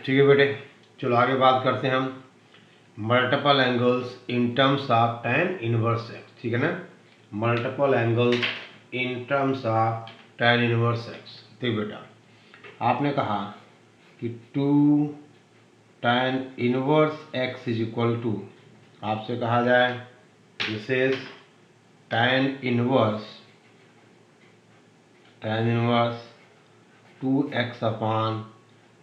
ठीक है बेटे, चलो आगे बात करते हैं हम multiple angles in terms of tan inverse x. ठीक है ना, multiple angles in terms of tan inverse x. ठीक बेटा, आपने कहा कि 2 tan inverse x is equal to, आपसे कहा जाए this is tan inverse 2x upon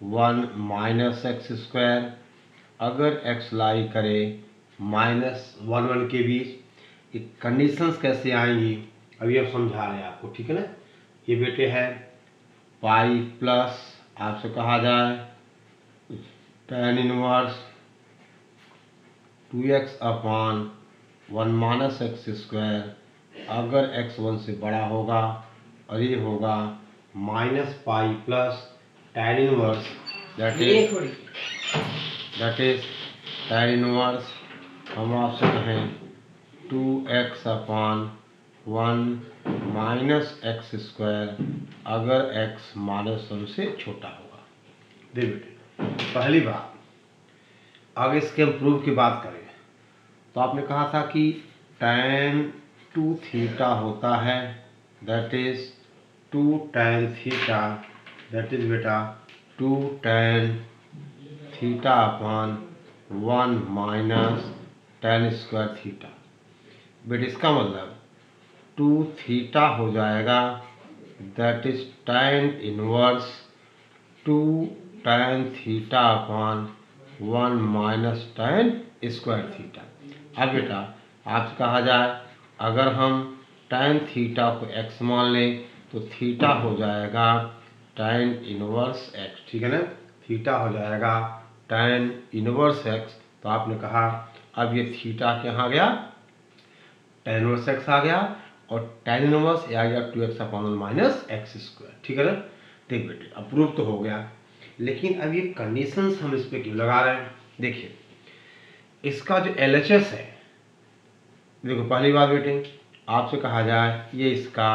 1 minus x square, अगर x लाई करे -1 के बीच। ये कंडीशंस कैसे आएंगी अभी अब समझा रहे हैं आपको। ठीक है ना, ये बेटे है पाई प्लस, आपसे कहा जाए tan inverse 2x upon 1 minus x square, अगर x 1 से बड़ा होगा, और ये होगा -पाई plus tan inverse that is tan inverse, हम आपसे कहें 2x upon 1 minus x square, अगर x -1 से छोटा होगा। देख बेटे, पहली बात, आगे इसके हम प्रूफ की बात करें तो आपने कहा था कि tan 2 थीटा होता है, that is 2 tan theta, that is बेटा 2 tan theta upon 1 minus tan square theta. बेटा इसका मतलब 2 थीटा हो जाएगा, that is tan inverse 2 tan theta upon 1 minus tan square theta. अब बेटा आपसे कहा जाए अगर हम tan थीटा को x मान लें तो थीटा हो जाएगा tan इनवर्स x। ठीक है ना, थीटा हो जाएगा tan इनवर्स x। तो आपने कहा अब ये थीटा कहाँ गया, tan इनवर्स x आ गया, और tan इनवर्स आ गया 2x upon 1 minus x square. ठीक है ना, देख बेटे अब प्रूफ तो हो गया, लेकिन अब ये कंडीशंस हम इस पे क्यों लगा रहे हैं। देखिए इसका जो LHS है, देखो पहली बात बेटे आपसे कहा जाए ये इसका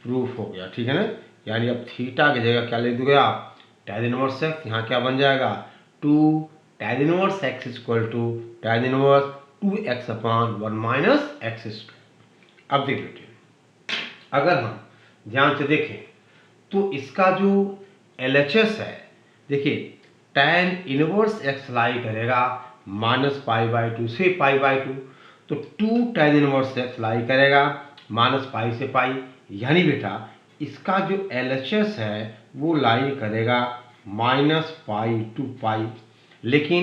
प्रूफ हो गया। ठीक है ना, यानी अब थीटा की जगह क्या ले दोगे आप, tan इनवर्स एक्स, यहाँ क्या बन जाएगा 2 tan inverse x equal to tan inverse 2x upon 1 minus x square. अब देख बेटे अगर हम ध्यान से देखें तो इसका जो LHS है, देखिए tan इनवर्स एक्स लाई करेगा -पाई/2 से पाई/2, तो 2 tan इनवर्स एक्स लाई करेगा -पाई से पाई, यानी बेटा इसका जो LHS है वो लाई करेगा -पाई टू पाई। लेकिन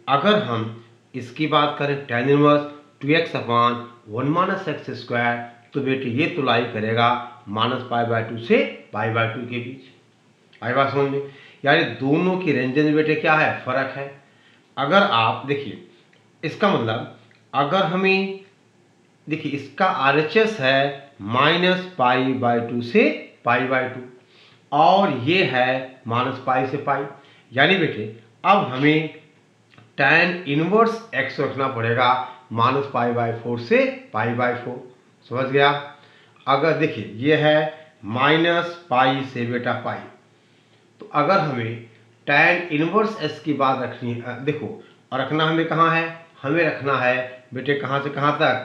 अगर हम इसकी बात करें tan inverse 2x upon 1 minus x square, तो बेटे ये तो लाई करेगा -पाई/2 से पाई/2 के बीच। आई बात समझ में, यानी दोनों की रेंज में बेटे क्या है, फर्क है। अगर आप देखिए इसका मतलब अगर हमें देखिए इसका RHS है -पाई/2 से पाई/2, और ये है -पाई से पाई, यानी बेटे अब हमें tan इनवर्स x रखना पड़ेगा -पाई/4 से पाई/4। समझ गया। अगर देखिए ये है -पाई से बेटा पाई, तो अगर हमें tan इनवर्स s की बात रखनी है, देखो और रखना हमें कहाँ है, हमें रखना है बेटे कहाँ से कहाँ तक,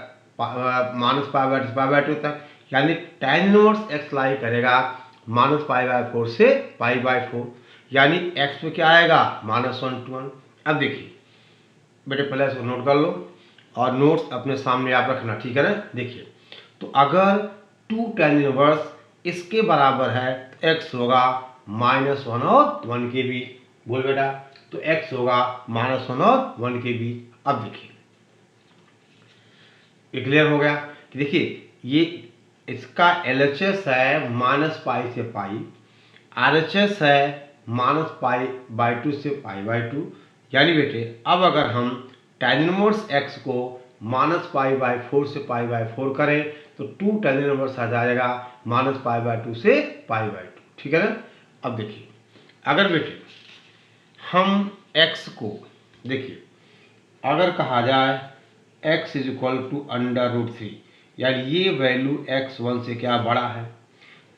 -पाई/2 तक, यानी tan इनवर्स x लाई करेगा -पाई/4 से पाई/4, यानी x में क्या आएगा -1 to 1। अब देखिए बेटे पहले इसको नोट कर लो और नोट्स अपने सामने आप रखना। ठीक है ना, देखिए तो अगर 2 tan इनवर्स इसके बराबर है तो x होगा -1 और 1 के बीच। बोल बेटा, तो x होगा -1 और 1 के बीच। अब देखिए ये क्लियर हो गया कि देखिए ये इसका LHS है -पाई से पाई, RHS है -पाई/2 से पाई/2, यानी बेटे अब अगर हम tan इनवर्स x को -पाई/4 से पाई/4 करें तो 2 tan इनवर्स आ जाएगा -पाई/2 से पाई/2। ठीक है ना। अब देखिए अगर बेटे हम x को देखिए अगर कहा जाए x इज इक्वल टू √3, यानी ये वैल्यू x1 से क्या बड़ा है,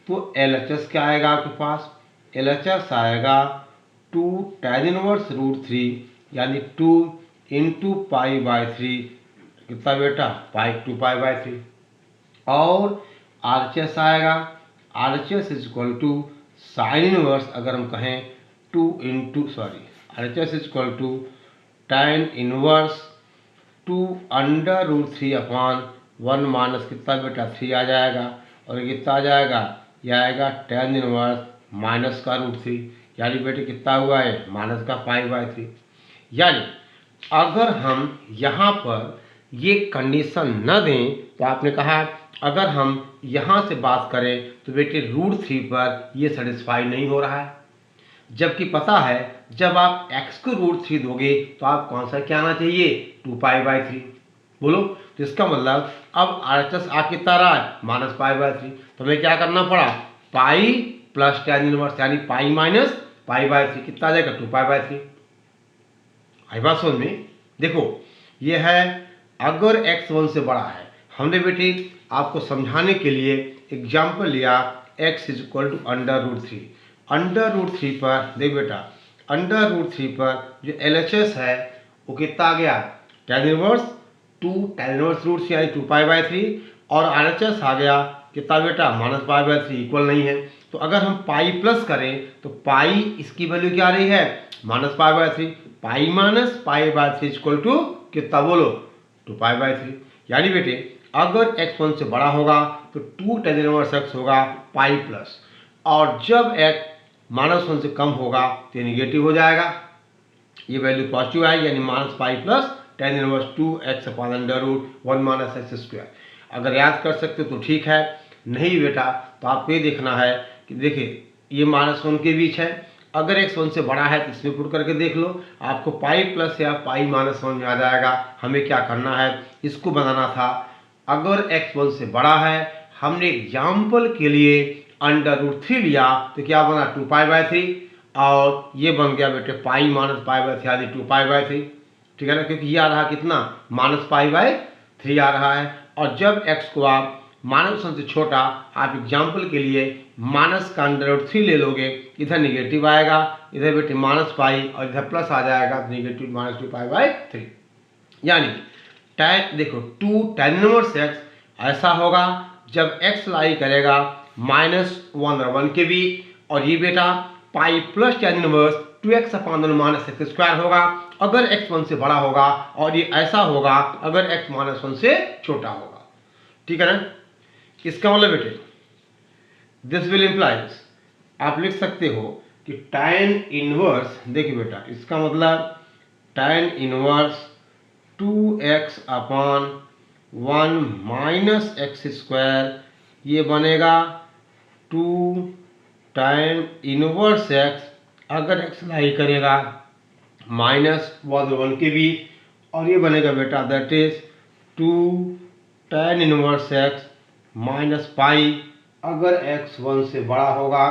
तो LHS क्या आएगा आपके पास, LHS आएगा 2 tan इनवर्स रूट 3 यानी 2 इंटू पाई बाय 3 कितना बेटा पाई 2 पाई बाय 3 और RHS आएगा RHS is equal to sine inverse अगर हम कहें 2 into RHS is equal to tan inverse 2 under root 3 upon 1 minus कितना बेटा 3 आ जाएगा और ये कितना आ जाएगा ये आएगा tan इनवर्स माइनस का रूट 3 यानी बेटे कितना हुआ है माइनस का पाई बाय 3। यानी अगर हम यहाँ पर ये कंडीशन न दें तो आपने कहा अगर हम यहाँ से बात करें तो बेटे रूट 3 पर ये सेटिस्फाई नहीं हो रहा है, जबकि पता है जब आप x को रूट 3 दोगे तो आपको आंसर क्या आना चाहिए 2 पाई बाय 3। बोलो तो इसका मतलब अब RHS आ कितना रहा है माइनस पाई बाय 3, तो हमें क्या करना पड़ा पाई प्लस tan इनवर्स यानी पाई माइनस पाई बाय 3 कितना आ जाएगा 2 पाई बाय 3। आई बात समझ में। देखो ये है अगर x 1 से बड़ा है, हमने बेटे आपको समझाने के लिए एग्जाम्पल लिया x is equal to under root 3। Under root 3 पर देख बेटा अंडर रूट 3 पर जो LHS है वो कितना आ गया tan inverse 2 tan inverse root 3 यानी 2 पाई बाय 3 और RHS आ गया कितना बेटा माइनस पाई बाय 3 इक्वल नहीं है, तो अगर हम पाई प्लस करें तो पाई इसकी वैल्यू क्या आ रही है minus pi by 3, pi minus pi by 3 equal to कितना बोलो 2 पाई बाय 3। यानी बेटे अगर x 1 से बड़ा होगा तो 2 tan इनवर्स x होगा पाई प्लस, और जब x माइनस 1 से कम होगा तो ये निगेटिव हो जाएगा, ये वैल्यू पॉजिटिव आएगी यानी minus pi plus tan inverse 2x upon under root 1 minus x square. अगर याद कर सकते हो तो ठीक है, नहीं बेटा तो आपको ये देखना है कि देखिए ये माइनस 1 के बीच है, अगर x 1 से बड़ा है तो इसमें पुट करके देख लो, आपको पाई प्लस या पाई माइनस 1 में आ जाएगा। हमें क्या करना है इसको बनाना था, अगर x 1 से बड़ा है हमने एग्जाम्पल के लिए अंडर रूट 3 लिया तो क्या बना 2 पाई बाय 3 और ये बन गया बेटे पाई माइनस पाई बाय 3 यानी 2 पाई बाय 3। ठीक है ना, क्योंकि ये आ रहा कितना माइनस पाई बाय 3 आ रहा है, और जब x को आप माइनस 1 से छोटा आप एग्जाम्पल के लिए माइनस का अंडर रूट 3 ले लोगे, इधर निगेटिव आएगा, इधर बेटे माइनस पाई और इधर प्लस आ जाएगा तो निगेटिव माइनस 2 पाई बाय 3। यानी tan देखो 2 tan इनवर्स x ऐसा होगा जब x लाई करेगा माइनस 1 और 1 के बीच, और ये बेटा पाई plus tan inverse 2x upon minus x square होगा अगर x 1 से बड़ा होगा, और ये ऐसा होगा अगर x माइनस 1 से छोटा होगा। ठीक है ना, इसका मतलब बेटे दिस विल इम्प्लाइज आप लिख सकते हो कि tan इनवर्स देखिए बेटा इसका मतलब tan inverse 2x upon 1 minus x square ये बनेगा 2 tan इनवर्स x अगर x लाई करेगा माइनस 1 के बीच, और ये बनेगा बेटा that is 2 tan inverse x minus पाई अगर x 1 से बड़ा होगा,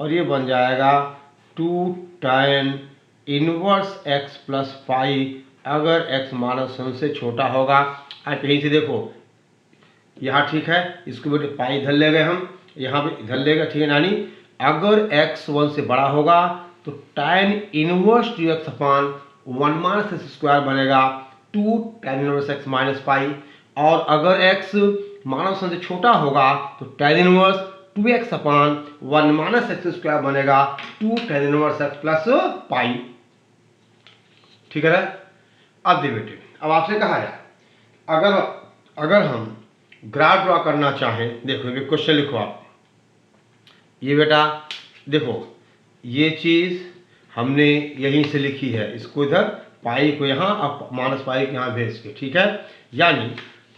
और ये बन जाएगा 2 tan inverse x plus pi अगर x माइनस 1 से छोटा होगा। आप यहीं से देखो यहाँ ठीक है, इसको बेटे पाई इधर ले गए हम, यहाँ पे इधर ले गए, ठीक है नानी। अगर x 1 से बड़ा होगा तो tan inverse 2x upon 1 minus x square बनेगा 2 tan इनवर्स x माइनस पाई, और अगर x माइनस 1 से छोटा होगा तो tan inverse 2x upon 1 minus x square बनेगा 2 tan inverse x plus pi. ठीक है ना। अब दे बेटे अब आपसे कहा जाए अगर हम ग्राफ ड्रॉ करना चाहें, देखो ये क्वेश्चन लिखो आप, ये बेटा देखो ये चीज़ हमने यहीं से लिखी है, इसको इधर पाई को यहाँ अब माइनस पाई को यहाँ भेज के, ठीक है। यानी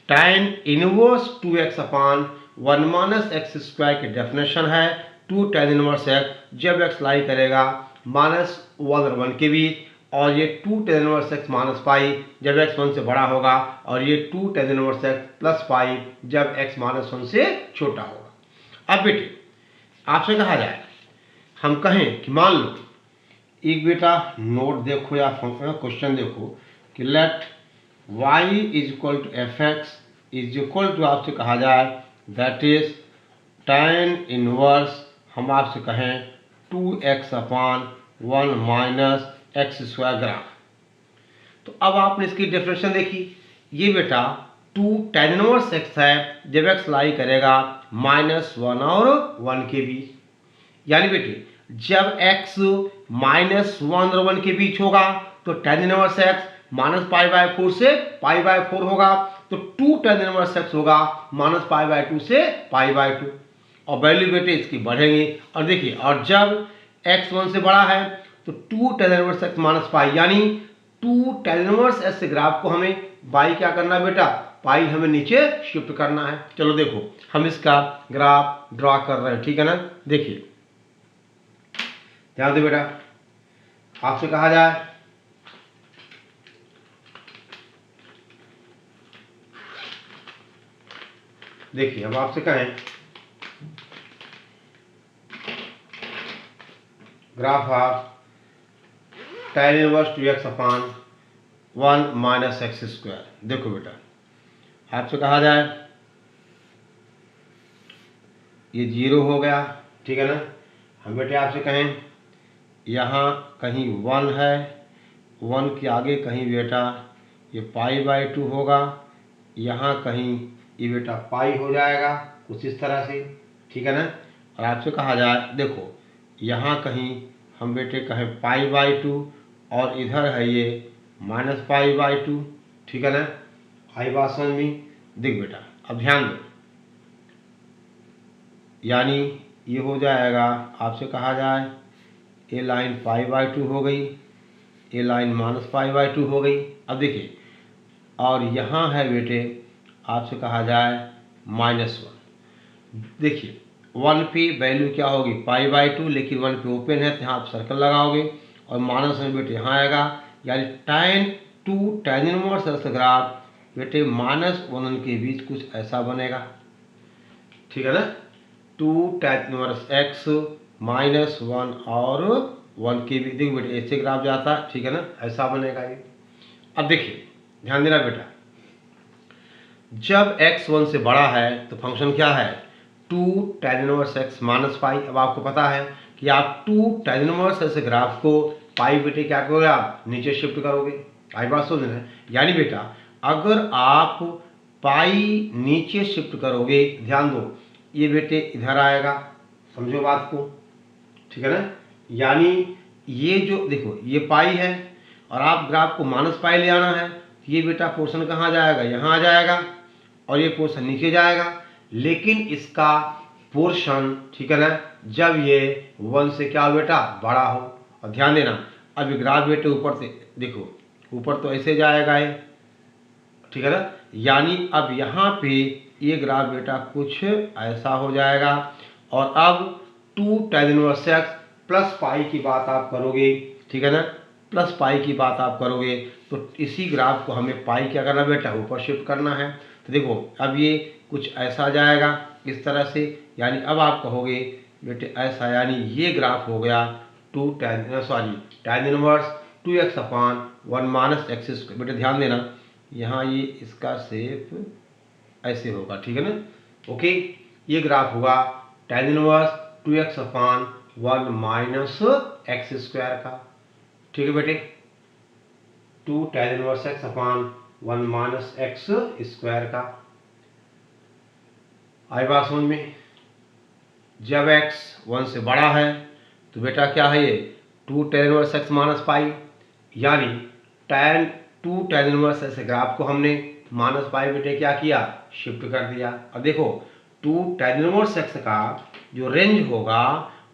tan inverse 2x upon 1 minus x square की डेफिनेशन है 2 tan इनवर्स x जब x लाई करेगा माइनस 1 और 1 के बीच, और ये 2 tan इनवर्स x माइनस पाई जब x 1 से बड़ा होगा, और ये 2 tan inverse x plus pi जब x माइनस 1 से छोटा होगा। अब बेटे आपसे कहा जाए हम कहें कि मान लो एक बेटा नोट देखो या क्वेश्चन देखो कि let y is equal to F x is equal to आपसे कहा जाए दैट इज tan इनवर्स हम आपसे कहें 2x upon 1 minus x square graph. तो अब आपने इसकी डेफिनेशन देखी, ये बेटा 2 tan इनवर्स x है जब x लाई करेगा -1 और 1 के बीच, यानी बेटे जब x -1 और 1 के बीच होगा तो tan इनवर्स x -π/4 से π/4 होगा, तो 2 tan इनवर्स x होगा -π/2 से π/2, और वैल्यू बेटे इसकी बढ़ेंगी। और देखिए, और जब x 1 से बड़ा है तो 2 tan inverse x minus pi, यानी 2 tan इनवर्स x ग्राफ को हमें बाई क्या करना है बेटा, पाई हमें नीचे शिफ्ट करना है। चलो देखो हम इसका ग्राफ ड्रॉ कर रहे हैं, ठीक है ना। देखिए ध्यान दे बेटा, आपसे कहा जाए देखिए, अब आपसे कहें graph of tan inverse 2x upon 1 minus x square. देखो बेटा, आपसे कहा जाए ये 0 हो गया, ठीक है ना। हम बेटे आपसे कहें यहाँ कहीं 1 है, 1 के आगे कहीं बेटा ये π/2 होगा, यहाँ कहीं ये बेटा पाई हो जाएगा कुछ इस तरह से, ठीक है ना। और आपसे कहा जाए देखो यहाँ कहीं हम बेटे कहें π/2 और इधर है ये -π/2, ठीक है ना। आई बात समझ में। देख बेटा अब ध्यान दो, यानी ये हो जाएगा, आपसे कहा जाए ये लाइन π/2 हो गई, ये लाइन -π/2 हो गई। अब देखिए, और यहाँ है बेटे आपसे कहा जाए -1। देखिए 1 पे वैल्यू क्या होगी π/2, लेकिन 1 पे ओपन है तो यहाँ आप सर्कल लगाओगे और माइनस में बेटे यहाँ आएगा, यानी tan इनवर्स एक्स ग्राफ बेटे -1 के बीच कुछ ऐसा बनेगा, ठीक है ना। 2 tan इनवर्स x -1 और 1 के बीच, देखो बेटे ऐसे ग्राफ जाता है, ठीक है ना, ऐसा बनेगा ये। अब देखिए ध्यान देना बेटा, जब x 1 से बड़ा है तो फंक्शन क्या है 2 tan इनवर्स x माइनस पाई। अब आपको पता है कि आप 2 tan इनवर्स x ग्राफ को पाई बेटे क्या करोगे, आप नीचे शिफ्ट करोगे। आई बात सुन लेना, यानी बेटा अगर आप पाई नीचे शिफ्ट करोगे, ध्यान दो ये बेटे इधर आएगा, समझो बात को, ठीक है ना। यानी ये जो देखो ये पाई है और आप ग्राफ को माइनस पाई ले आना है, ये बेटा पोर्शन कहाँ जाएगा, यहाँ आ जाएगा, और ये पोर्शन नीचे जाएगा। लेकिन इसका पोर्शन, ठीक है ना, जब ये 1 से क्या हो बेटा बड़ा हो। और ध्यान देना, अब ग्राफ बेटे ऊपर से देखो, ऊपर तो ऐसे जाएगा ये, ठीक है ना। यानी अब यहाँ पे ये ग्राफ बेटा कुछ ऐसा हो जाएगा, और अब 2 tan inverse x plus pi की बात आप करोगे, ठीक है ना, प्लस पाई की बात आप करोगे, तो इसी ग्राफ को हमें पाई क्या करना बेटा ऊपर शिफ्ट करना है। तो देखो अब ये कुछ ऐसा जाएगा इस तरह से, यानी अब आप कहोगे बेटे ऐसा, यानी ये ग्राफ हो गया tan inverse 2x upon 1 minus x square. बेटे ध्यान देना यहाँ ये इसका शेप ऐसे होगा, ठीक है ना। ओके, ये ग्राफ होगा tan inverse 2x upon 1 minus x square का, ठीक है बेटे, 2 tan inverse x upon 1 minus x square का। आई बात समझ में। जब x 1 से बड़ा है तो बेटा क्या है ये 2 tan inverse x minus pi, यानी 2 tan इनवर्स x ग्राफ को हमने माइनस पाई बेटे क्या किया शिफ्ट कर दिया। अब देखो 2 tan इनवर्स x का जो रेंज होगा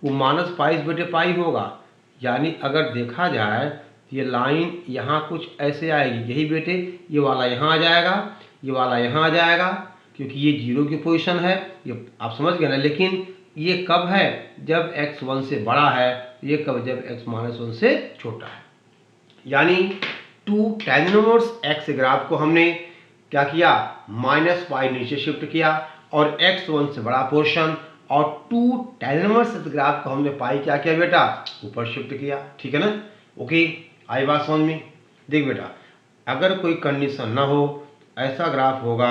वो माइनस पाई बेटे पाई होगा, यानी अगर देखा जाए तो ये लाइन यहाँ कुछ ऐसे आएगी, यही बेटे ये वाला यहाँ आ जाएगा, ये वाला यहाँ आ जाएगा, क्योंकि ये 0 की पोजीशन है, ये आप समझ गए ना। लेकिन ये कब है जब x 1 से बड़ा है, ये कब जब x माइनस 1 से छोटा है। यानी 2 tan इनवर्स x ग्राफ को हमने क्या किया माइनस पाई नीचे शिफ्ट किया, और x 1 से बड़ा पोर्शन और 2 tan इनवर्स ग्राफ को हमने पाई क्या किया बेटा ऊपर शिफ्ट किया, ठीक है ना। ओके, आई बात समझ में। देख बेटा अगर कोई कंडीशन ना हो, ऐसा ग्राफ होगा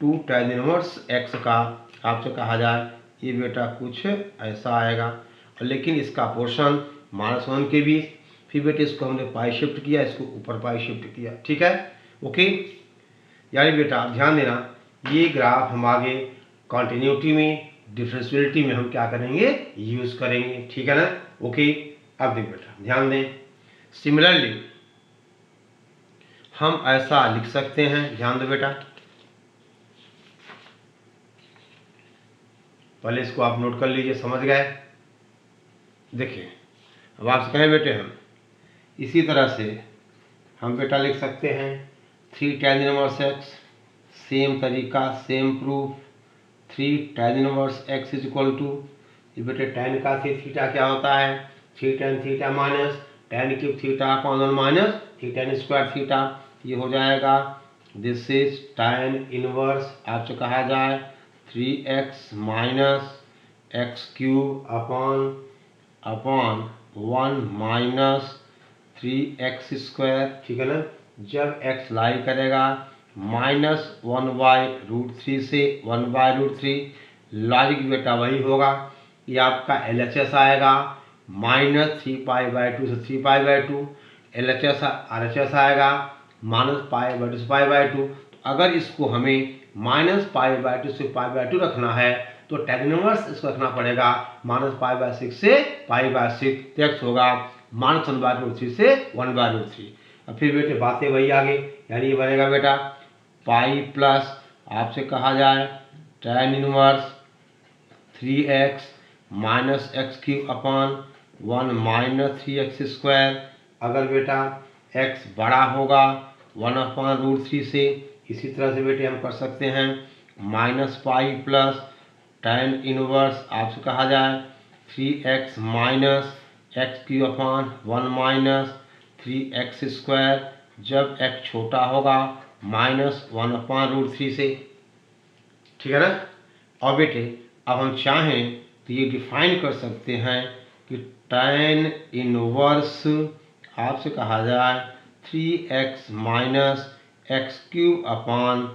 2 tan इनवर्स x का, आपसे कहा जाए ये बेटा कुछ ऐसा आएगा, लेकिन इसका पोर्शन -1 के बीच। फिर बेटे इसको हमने पाई शिफ्ट किया, इसको ऊपर पाई शिफ्ट किया, ठीक है, ओके। यानी बेटा आप ध्यान देना, ये ग्राफ हम आगे कॉन्टिन्यूटी में, डिफरेंशियलिटी में हम क्या करेंगे, यूज करेंगे, ठीक है ना, ओके। अब देख बेटा ध्यान दें, सिमिलरली हम ऐसा लिख सकते हैं, ध्यान दो बेटा, पहले इसको आप नोट कर लीजिए, समझ गए। देखिए अब आपसे कहें बेटे हम इसी तरह से हम बेटा लिख सकते हैं 3 tan इनवर्स x, सेम तरीका, same proof, 3 tan inverse x is equal to, ये बेटे tan का थीटा क्या होता है, 3 tan theta minus tan cube theta upon 1 minus 3 tan square theta, ये हो जाएगा दिस इज tan इनवर्स आपसे कहा जाए 3x minus x cube upon 1 minus 3x square, ठीक है ना। जब x लाई करेगा -1/√3 से 1/√3, लॉजिक बेटा वही होगा, ये आपका LHS आएगा -3π/2 से 3π/2, LHS RHS आएगा -π/2 से π/2। तो अगर इसको हमें -π/2 से π/2 रखना है तो tan इनवर्स इसको रखना पड़ेगा -π/6 से π/6, तो x होगा -1/√3 से 1/√3। अब फिर बेटे बातें वही आगे, यानी ये बनेगा बेटा पाई प्लस आपसे कहा जाए tan inverse 3x minus x cube upon 1 minus 3x square. अगर बेटा x बड़ा होगा 1/√3 से, इसी तरह से बेटे हम कर सकते हैं -पाई प्लस tan इनवर्स आपसे कहा जाए 3x minus x cube upon 1 minus 3x square, जब x छोटा होगा -1/√3 से, ठीक है ना। और बेटे अब हम चाहें तो ये डिफाइन कर सकते हैं कि tan इनवर्स आपसे कहा जाए 3x minus x cube upon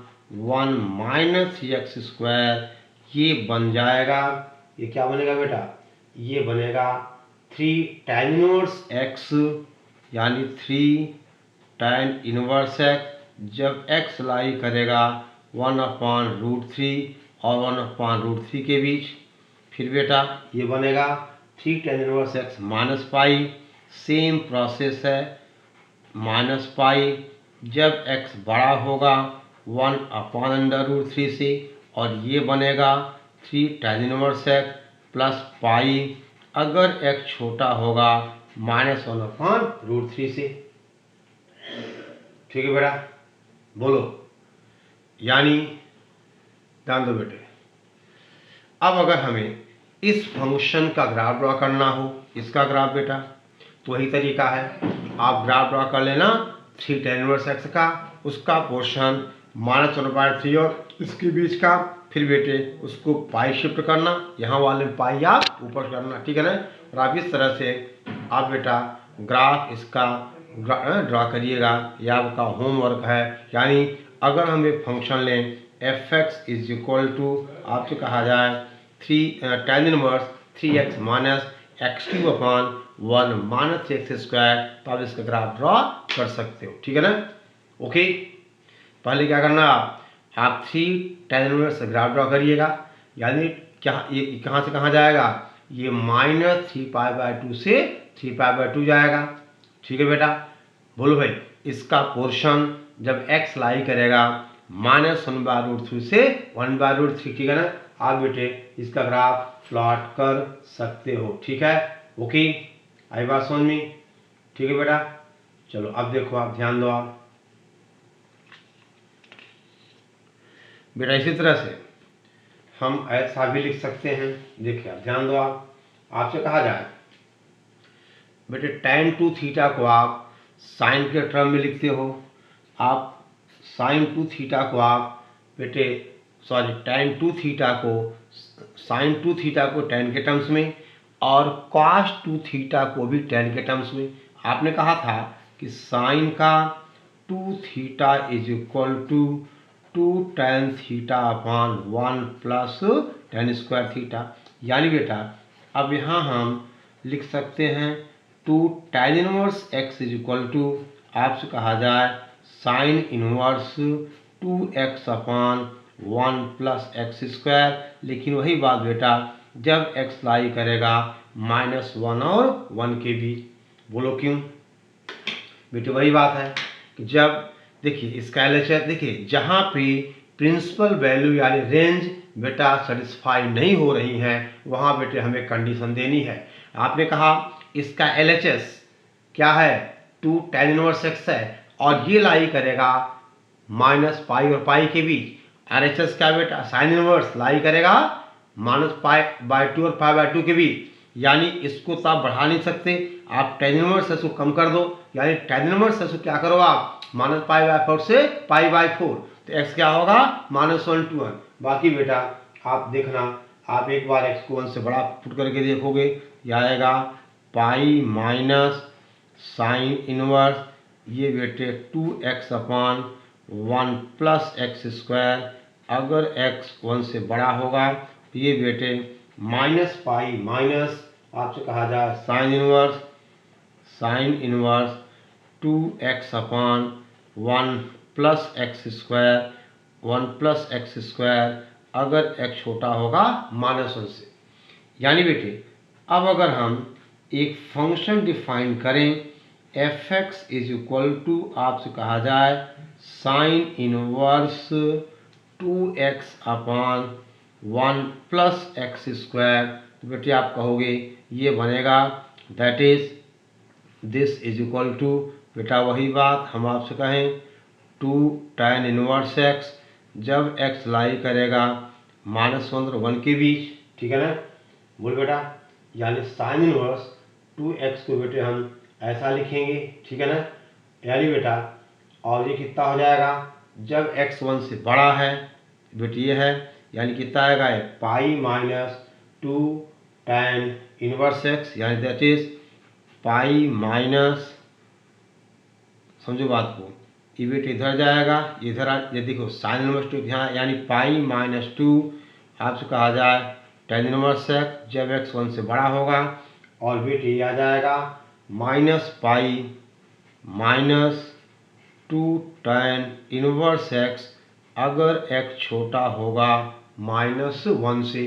1 minus 3x square, ये बन जाएगा, ये क्या बनेगा बेटा, ये बनेगा 3 tan इनवर्स x, यानी 3 tan इनवर्स x जब x लाई करेगा 1/√3 और 1/√3 के बीच। फिर बेटा ये बनेगा 3 tan इनवर्स x माइनस पाई, सेम प्रोसेस है, माइनस पाई जब x बड़ा होगा 1/√3 से, और ये बनेगा 3 tan inverse x plus pi अगर x छोटा होगा -1/√3 से, ठीक है बेटा, बोलो। यानी ध्यान दो बेटे, अब अगर हमें इस फंक्शन का ग्राफ ड्रॉ करना हो, इसका ग्राफ बेटा, तो वही तरीका है, आप ग्राफ ड्रॉ कर लेना 3 tan इनवर्स x का, उसका पोर्शन -1/3 और इसके बीच का, फिर बेटे उसको पाई शिफ्ट करना, यहाँ वाले पाई आप ऊपर करना, ठीक है ना। और आप इस तरह से आप बेटा ग्राफ इसका ड्रॉ करिएगा, यह आपका होमवर्क है। यानी अगर हम एक फंक्शन लें f(x) इज इक्वल टू आपसे कहा जाए 3 tan inverse 3x minus x cube upon 1 minus 3x square, तो आप इसका ग्राफ ड्रॉ कर सकते हो, ठीक है ना, ओके। पहले क्या करना, आप 3 tan इनवर्स ग्राफ ड्रॉ करिएगा, यानी क्या ये कहाँ से कहाँ जाएगा, ये -3π/2 से 3π/2 जाएगा, ठीक है बेटा। बोलो भाई, इसका पोर्शन जब x लाई करेगा -1/√3 से 1/√3, ठीक है ना। आप बेटे इसका ग्राफ प्लॉट कर सकते हो, ठीक है, ओके। आई बात समझ में, ठीक है बेटा। चलो अब देखो, आप ध्यान दो, आप बेटा इसी तरह से हम ऐसा भी लिख सकते हैं, देखिए आप ध्यान दो, आप आपसे कहा जाए बेटे tan 2 थीटा को आप साइन के टर्म में लिखते हो, आप sin 2 थीटा को आप बेटे tan 2 थीटा को sin 2 थीटा को tan के टर्म्स में और cos 2 थीटा को भी tan के टर्म्स में। आपने कहा था कि साइन का 2 theta is equal to 2 tan theta upon 1 plus tan square theta. यानी बेटा अब यहाँ हम लिख सकते हैं two tan inverse x is equal to आपसे कहा जाए sine inverse 2x upon 1 plus x square. लेकिन वही बात बेटा, जब x लाई करेगा -1 और 1 के बीच। बोलो क्यों बेटे? वही बात है कि जब देखिए इसका LHS देखिए, जहाँ पे प्रिंसिपल वैल्यू यानी रेंज बेटा सेटिस्फाई नहीं हो रही है, वहाँ बेटे हमें कंडीशन देनी है। आपने कहा इसका LHS क्या है? 2 tan इनवर्स x है और ये लाई करेगा -पाई और पाई के बीच। RHS क्या बेटा? साइन इनवर्स लाई करेगा -पाई/2 और पाई/2 के बीच। यानी इसको तो आप बढ़ा नहीं सकते, आप tan इनवर्स इसको कम कर दो। यानी tan इनवर्स इसको क्या करो आप? -पाई/4 से पाई/4, तो x क्या होगा? -1 to 1। बाकी बेटा आप देखना, आप एक बार x को 1 से बड़ा पुट करके देखोगे, यह आएगा पाई माइनस साइन इनवर्स ये बेटे 2x upon 1 plus x square. अगर x 1 से बड़ा होगा तो ये बेटे -पाई माइनस आपसे कहा जाए sine inverse 2x upon 1 plus x square 1 plus x square अगर x छोटा होगा -1 से। यानी बेटे अब अगर हम एक फंक्शन डिफाइन करें f(x) इज इक्वल टू आपसे कहा जाए sine inverse 2x upon 1 plus x square, तो बेटे आप कहोगे ये बनेगा that is this is equal to बेटा वही बात हम आपसे कहें 2 tan इनवर्स x, जब x लाई करेगा -1 और 1 के बीच, ठीक है ना? बोल बेटा, यानी साइन इनवर्स 2x को बेटे हम ऐसा लिखेंगे, ठीक है ना? यानी बेटा और ये कितना हो जाएगा? जब x 1 से बड़ा है बेटे ये है, यानी कितना आएगा? Pi minus 2 tan inverse x, यानी दैट इज पाई माइनस, समझो बात को, ये बेटे इधर जाएगा इधर, ये देखो साइन इनवर्स 2 यहाँ, यानी पाई माइनस 2 आपसे कहा जाए tan इनवर्स x जब x 1 से बड़ा होगा, और बेटे ये आ जाएगा -pi minus 2 tan inverse x अगर x छोटा होगा -1 से।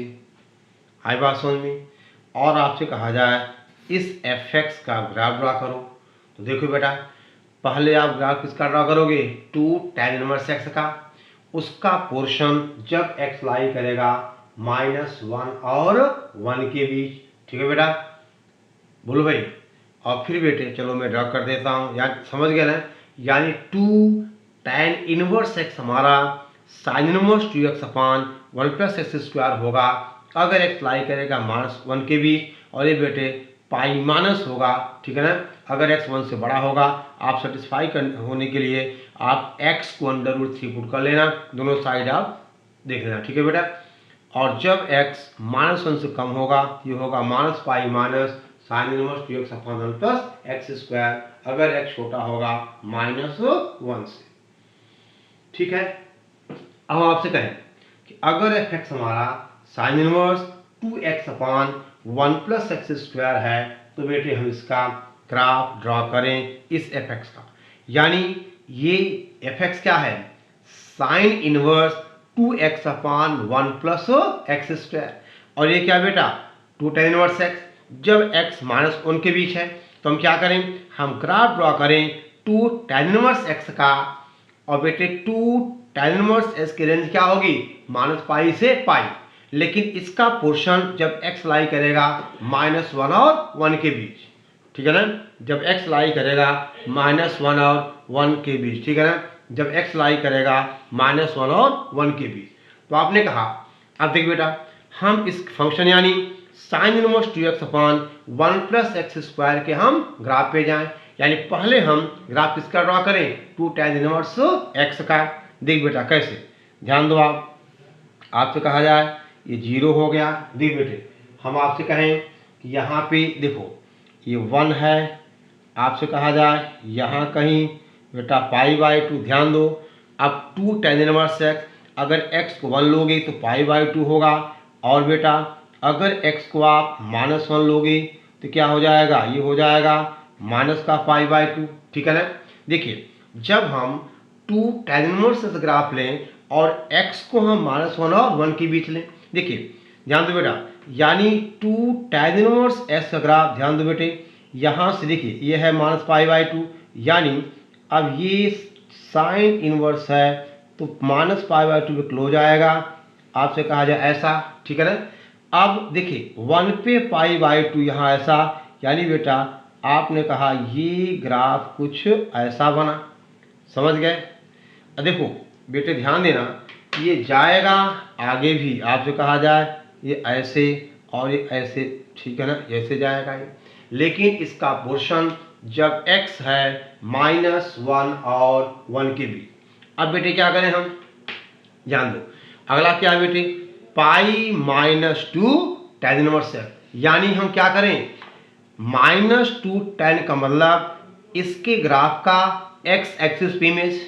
आई बात समझ में? और आपसे कहा जाए इस f(x) का ग्राफ ड्रा करो। तो देखो बेटा, पहले आप ग्राफ किसका ड्रा करोगे? 2 tan इनवर्स x का, उसका पोर्शन जब x लाई करेगा -1 और 1 के बीच, ठीक है बेटा? बोलो भाई। और फिर बेटे चलो मैं ड्रा कर देता हूँ, यार समझ गए ना? यानी 2 tan इनवर्स x हमारा sign inverse 2x upon 1 plus x square होगा अगर x लाई करेगा -1 के बीच, और ये बेटे पाई माइनस होगा, ठीक है ना? अगर x 1 से बड़ा होगा। आप सेटिस्फाई होने के लिए आप x को √3 पुट कर लेना, दोनों साइड आप देख लेना, ठीक है बेटा? और जब x -1 से कम होगा, ये होगा -pi minus sign inverse 2x upon 1 plus x square अगर x छोटा होगा -1 से, ठीक है? अब हम आपसे कहें कि अगर f(x) हमारा sign inverse 2x upon 1 plus x square है, तो बेटे हम इसका ग्राफ ड्रॉ करें इस f(x) का। यानी ये f(x) क्या है? Sign inverse 2x upon 1 plus x square, और ये क्या बेटा? 2 tan इनवर्स x। जब x -1 के बीच है तो हम क्या करें? हम ग्राफ ड्रॉ करें 2 tan इनवर्स x का, और बेटे 2 tan इनवर्स x की रेंज क्या होगी? -पाई से पाई। लेकिन इसका पोर्शन जब x लाई करेगा -1 और 1 के बीच, ठीक है ना? जब x लाई करेगा -1 और 1 के बीच, ठीक है ना? जब x लाई करेगा -1 और 1 के बीच, तो आपने कहा अब देख बेटा, हम इस फंक्शन यानी sign inverse 2x upon 1 plus x square के हम ग्राफ पे जाएं। यानी पहले हम ग्राफ किसका ड्रॉ करें? 2 tan इनवर्स x का। देख बेटा कैसे, ध्यान दो आप, आपसे कहा जाए ये 0 हो गया। देख बेटे हम आपसे कहें कि यहाँ पे देखो ये 1 है, आपसे कहा जाए यहाँ कहीं बेटा पाई/2, ध्यान दो। अब 2 tan इनवर्स x, अगर x को 1 लोगे तो पाई/2 होगा, और बेटा अगर x को आप -1 लोगे तो क्या हो जाएगा, ये हो जाएगा माइनस का पाई/2, ठीक है ना। देखिए जब हम 2 tan इनवर्स एस ग्राफ लें और x को हम -1 और 1 के बीच लें, देखिए ध्यान दो बेटा, यानी 2 tan इनवर्स एस का ग्राफ, ध्यान दो बेटे, यहाँ से देखिए ये है -पाई/2, यानी अब ये साइन इनवर्स है तो -पाई/2 पे क्लोज आएगा, आपसे कहा जाए ऐसा, ठीक है ना। अब देखिए 1 पे पाई/2 यहाँ ऐसा, यानी बेटा आपने कहा ये ग्राफ कुछ ऐसा बना, समझ गए। अब देखो बेटे ध्यान देना, ये जाएगा आगे भी, आपसे कहा जाए ये ऐसे और ये ऐसे, ठीक है ना, ऐसे जाएगा ये, लेकिन इसका पोर्शन जब x है -1 और 1 के बीच। अब बेटे क्या करें हम, ध्यान दो, अगला क्या बेटे, पाई-2 tan इनवर्स है, यानी हम क्या करें, -2 tan का मतलब इसके ग्राफ का x एक्सिस पे इमेज,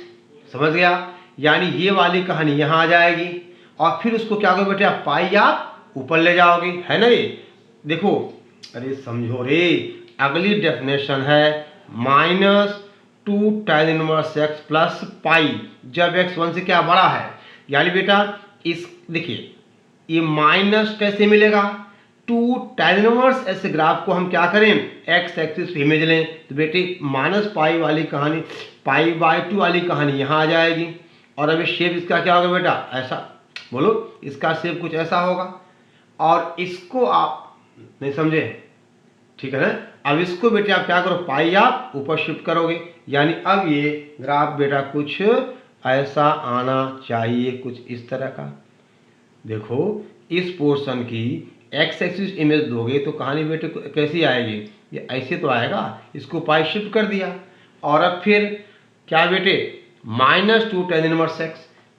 समझ गया, यानी ये वाली कहानी यहाँ आ जाएगी और फिर उसको क्या करोगे बेटे, आप पाई आप ऊपर ले जाओगे, है ना। ये देखो, अरे समझो रे, अगली डेफिनेशन है -2 tan inverse x plus pi, जब x 1 से क्या बड़ा है, यानी बेटा इस देखिए ये माइनस कैसे मिलेगा, 2 tan इनवर्स ऐसे ग्राफ को हम क्या करें, x एक्सिस पे इमेज लें, तो बेटे -पाई वाली कहानी, पाई/2 वाली कहानी यहाँ आ जाएगी और अभी शेप इसका क्या होगा बेटा, ऐसा, बोलो इसका शेप कुछ ऐसा होगा और इसको आप नहीं समझे, ठीक है ना। अब इसको बेटे आप क्या करो, पाई आप ऊपर शिफ्ट करोगे, यानी अब ये ग्राफ बेटा कुछ ऐसा आना चाहिए, कुछ इस तरह का। देखो इस पोर्शन की x एक्सिस इमेज दोगे तो कहानी बेटे कैसी आएगी, ये ऐसे तो आएगा, इसको पाई शिफ्ट कर दिया और अब फिर क्या बेटे -2 tan इनवर्स x,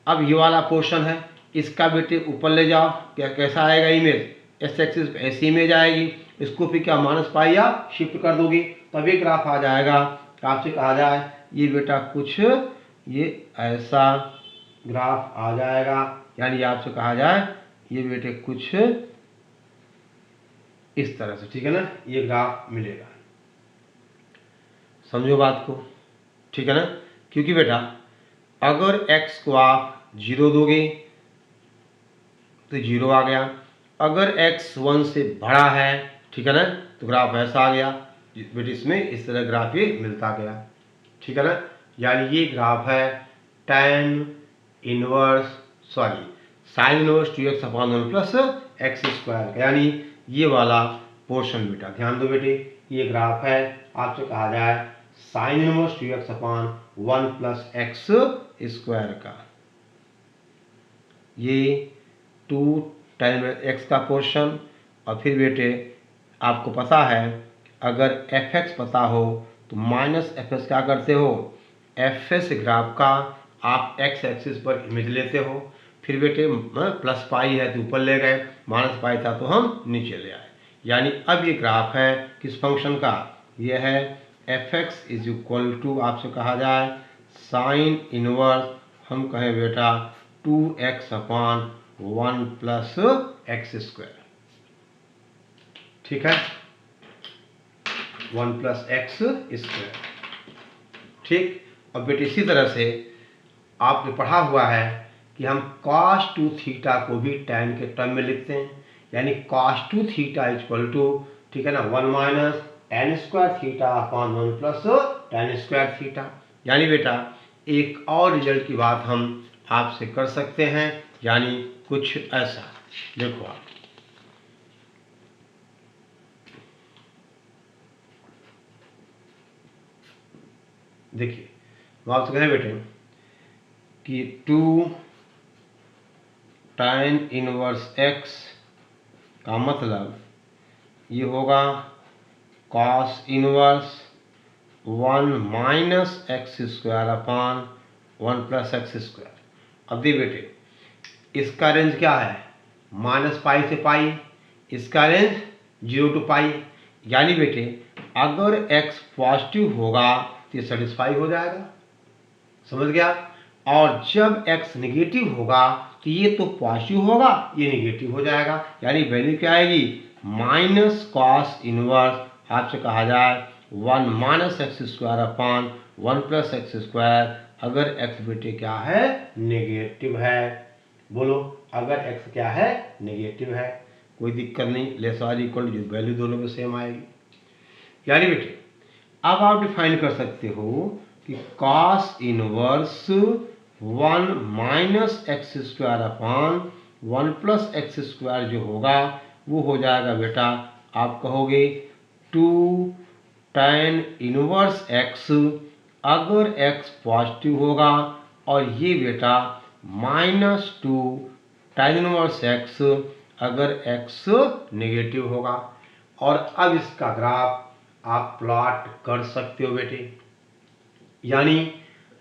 अब ये वाला पोर्शन है इसका बेटे ऊपर ले जाओ, क्या कैसा आएगा इमेज, एस एक्सिस पे ऐसी इमेज आएगी, इसको फिर क्या -पाई आप शिफ्ट कर दोगे, तभी ग्राफ आ जाएगा। आपसे कहा जाए ये बेटा कुछ ये ऐसा ग्राफ आ जाएगा, यानी आपसे कहा जाए ये बेटे कुछ इस तरह से, ठीक है ना, ये ग्राफ मिलेगा, समझो बात को, ठीक है ना। क्योंकि बेटा अगर x को आप 0 दोगे तो 0 आ गया, अगर x 1 से बड़ा है, ठीक है ना, तो ग्राफ ऐसा आ गया बेटे, इसमें इस तरह ग्राफ ये मिलता गया, ठीक है ना। यानी ये ग्राफ है tan inverse sine inverse 2x/1 plus x², यानी ये वाला पोर्शन बेटा, ध्यान दो बेटे, ये ग्राफ है, आपसे कहा जाए sine inverse 2x/1 plus x² का, ये 2 tan x का पोर्शन। और फिर बेटे आपको पता है अगर fx पता हो तो -fs क्या करते हो, fs ग्राफ का आप x एक्सिस पर इमेज लेते हो, फिर बेटे प्लस पाई है तो ऊपर ले गए, माइनस पाई था तो हम नीचे ले आए, यानी अब ये ग्राफ है किस फंक्शन का, ये है fx इज इक्वल टू, आपसे कहा जाए साइन इनवर्स, हम कहें बेटा 2x/1 प्लस x², ठीक है, 1 प्लस x², ठीक। और बेटे इसी तरह से आपने पढ़ा हुआ है कि हम cos 2 थीटा को भी tan के टर्म में लिखते हैं, यानी cos 2 थीटा इक्वल टू, ठीक है ना, 1 minus tan² थीटा/1 plus tan² theta. यानी बेटा एक और रिजल्ट की बात हम आपसे कर सकते हैं, यानी कुछ ऐसा, देखो आप देखिए, वो आपसे कहें बेटे कि 2 tan इनवर्स x का मतलब ये होगा cos inverse 1 minus x²/1 plus x²। अब देखिए बेटे इसका रेंज क्या है, -पाई से पाई, इसका रेंज 0 to पाई, यानी बेटे अगर x पॉजिटिव होगा तो ये सेटिस्फाई हो जाएगा, समझ गया, और जब x निगेटिव होगा तो ये तो पॉजिटिव होगा, ये निगेटिव हो जाएगा, यानी वैल्यू क्या आएगी, -cos इनवर्स आपसे कहा जाए 1 minus x square upon 1 plus x square अगर एक्स बेटे क्या है नेगेटिव है। बोलो अगर एक्स क्या है नेगेटिव है, कोई दिक्कत नहीं, less or equal to value दोनों में सेम आएगी। यानी बेटे अब आप डिफाइन कर सकते हो कि cos inverse 1 minus x square upon 1 plus x square जो होगा वो हो जाएगा बेटा, आप कहोगे 2 tan इनवर्स एक्स अगर एक्स पॉजिटिव होगा, और ये बेटा -2 tan इनवर्स एक्स अगर एक्स नेगेटिव होगा। और अब इसका ग्राफ आप प्लॉट कर सकते हो बेटे, यानी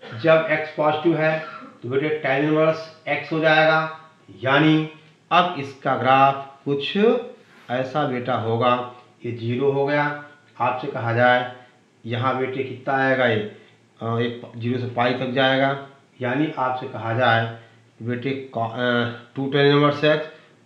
जब x पॉजिटिव है तो बेटे tan इनवर्स x हो जाएगा, यानी अब इसका ग्राफ कुछ ऐसा बेटा होगा, ये 0 हो गया। आपसे कहा जाए यहाँ बेटे कितना आएगा, ये 0 से पाई तक जाएगा, यानी आपसे कहा जाए बेटे 2 tan इनवर्स x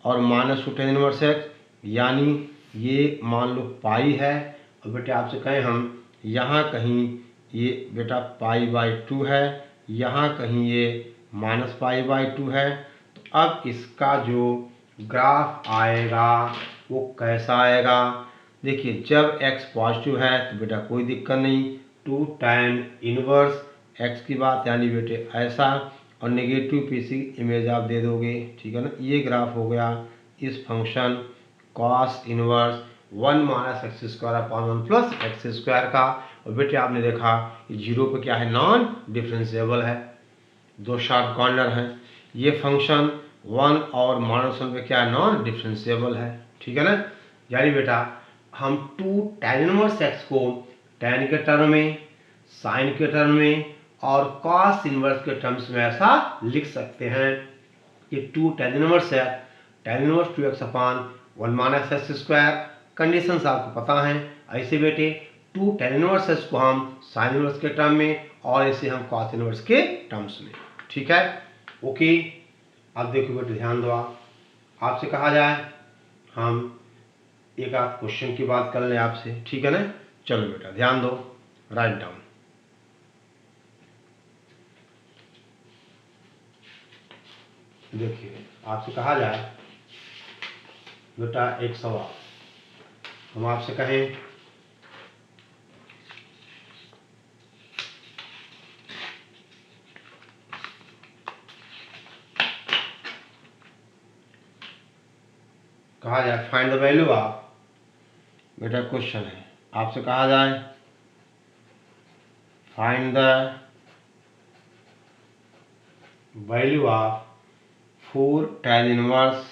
और -2 tan इनवर्स x, यानी ये मान लो पाई है, और बेटे आपसे कहें हम यहाँ कहीं ये बेटा π/2 है, यहाँ कहीं ये -π/2 है। तो अब इसका जो ग्राफ आएगा वो कैसा आएगा, देखिए जब x पॉजिटिव है तो बेटा कोई दिक्कत नहीं, 2 tan इनवर्स x की बात, यानी बेटे ऐसा, और नेगेटिव पीसी इमेज आप दे दोगे, ठीक है ना। ये ग्राफ हो गया इस function cos inverse 1 minus x square upon 1 plus x square का, और बेटे आपने देखा 0 पे क्या है नॉन डिफरेंशिएबल है, दो शार्प कॉर्नर हैं। ये फंक्शन 1 और -1 पे क्या है नॉन डिफरेंशिएबल है, ठीक है ना। यानी बेटा हम 2 tan इनवर्स एक्स को tan के टर्म में, साइन के टर्म में और cos इनवर्स के टर्म्स में ऐसा लिख सकते हैं कि 2 tan इनवर्स है, tan inverse 2x upon 1 minus x square, conditions आपको पता हैं। ऐसे बेटे 2 tan इनवर्स एक्स को हम साइन इनवर्स के टर्म में और इसे हम cos इनवर्स के टर्म्स में, ठीक है। ओके, अब देखो बेटे ध्यान दो, आपसे कहा जाए हम एक आध क्वेश्चन की बात कर लें आपसे, ठीक है ना। चलो बेटा ध्यान दो, राइट डाउन। देखिए आपसे कहा जाए बेटा एक सवाल, हम आपसे कहें कहा जाए फाइंड द वैल्यू ऑफ, बेटा क्वेश्चन है, आपसे कहा जाए find the value of 4 tan inverse